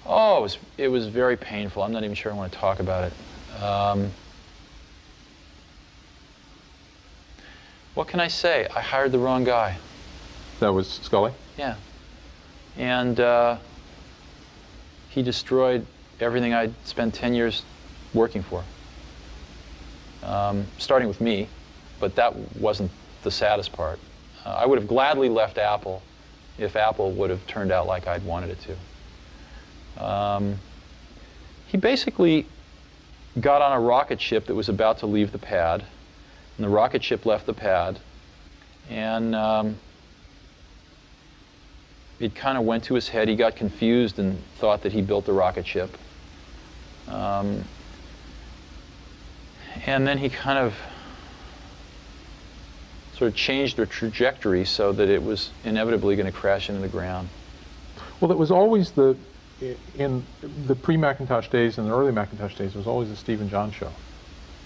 Oh, it was very painful. I'm not even sure I want to talk about it. What can I say? I hired the wrong guy. That was Scully? Yeah. And he destroyed everything I'd spent 10 years working for. Starting with me, but that wasn't the saddest part. I would have gladly left Apple if Apple would have turned out like I'd wanted it to. He basically got on a rocket ship that was about to leave the pad, and the rocket ship left the pad, and it kind of went to his head. He got confused and thought that he built the rocket ship. And then he kind of sort of changed the trajectory so that it was inevitably going to crash into the ground. Well, it was always in the pre-Macintosh days and the early Macintosh days, it was always a Steve and John show.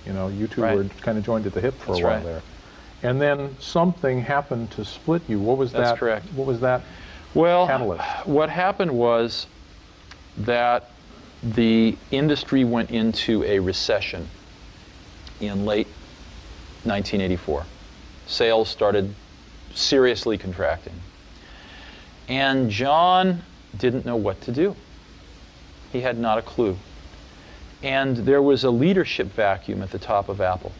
You know, you two Right. were kind of joined at the hip for That's a while right. there. And then something happened to split you. What was That's that? correct. What was that Well, catalyst? what happened was that the industry went into a recession in late 1984. Sales started seriously contracting. And John didn't know what to do. He had not a clue. And there was a leadership vacuum at the top of Apple.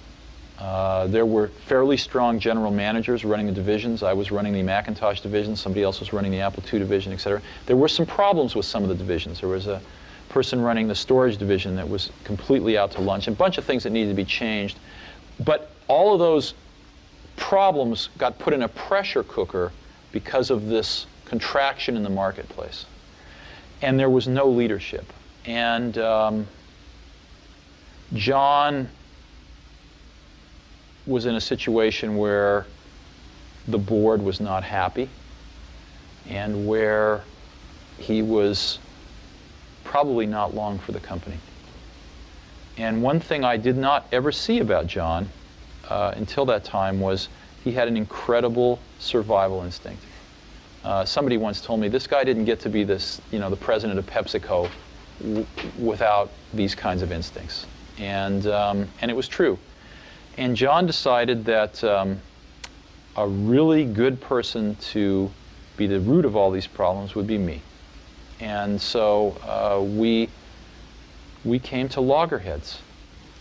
There were fairly strong general managers running the divisions. I was running the Macintosh division. Somebody else was running the Apple II division, etc. There were some problems with some of the divisions. There was a person running the storage division that was completely out to lunch, and a bunch of things that needed to be changed. But all of those problems got put in a pressure cooker because of this contraction in the marketplace. And there was no leadership. And John was in a situation where the board was not happy and where he was probably not long for the company. And one thing I did not ever see about John until that time was he had an incredible survival instinct. Somebody once told me this guy didn't get to be this, the president of PepsiCo without these kinds of instincts. And it was true. And John decided that a really good person to be the root of all these problems would be me. And so we came to loggerheads.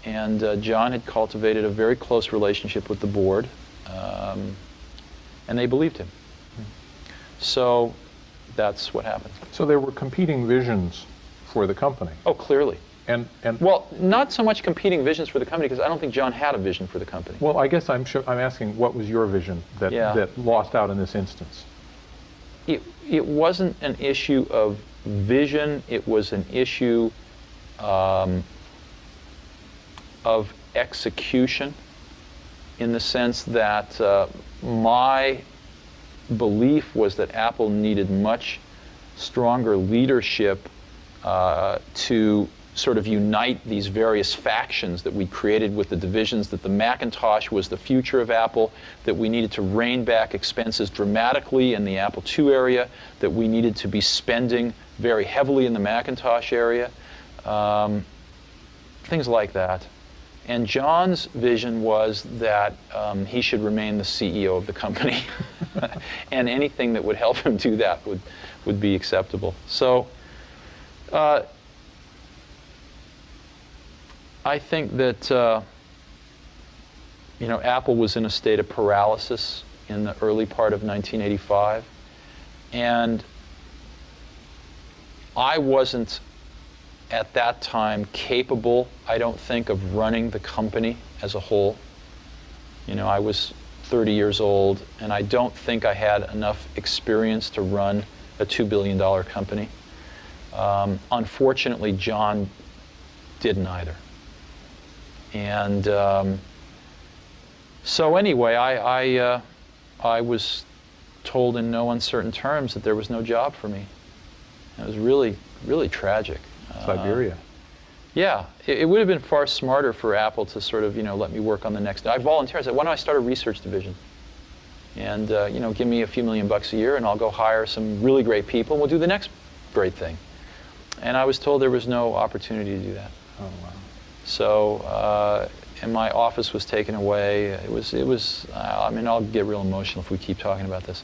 And John had cultivated a very close relationship with the board, and they believed him. So that's what happened. So there were competing visions for the company. Oh, clearly. And Well, not so much competing visions for the company, because I don't think John had a vision for the company. well, I guess I'm asking, what was your vision that lost out in this instance? It wasn't an issue of vision. It was an issue of execution, in the sense that my belief was that Apple needed much stronger leadership to sort of unite these various factions that we created with the divisions, that the Macintosh was the future of Apple, that we needed to rein back expenses dramatically in the Apple II area, that we needed to be spending very heavily in the Macintosh area, things like that. And John's vision was that he should remain the CEO of the company, and anything that would help him do that would be acceptable. So I think that Apple was in a state of paralysis in the early part of 1985, and I wasn't at that time capable, I don't think, of running the company as a whole. I was 30 years old, and I don't think I had enough experience to run a $2 billion company. Unfortunately, John didn't either. And so anyway, I was told in no uncertain terms that there was no job for me. It was really, really tragic. Siberia. Yeah, it would have been far smarter for Apple to sort of, let me work on the next. I volunteered. I said, why don't I start a research division? And, give me a few $1 million a year, and I'll go hire some really great people, and we'll do the next great thing. And I was told there was no opportunity to do that. Oh, wow. So, and my office was taken away. It was. I mean, I'll get real emotional if we keep talking about this.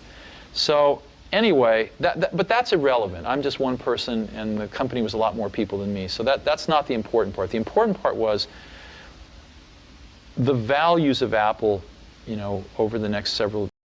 So anyway, but that's irrelevant. I'm just one person, and the company was a lot more people than me. So that's not the important part. The important part was the values of Apple, over the next several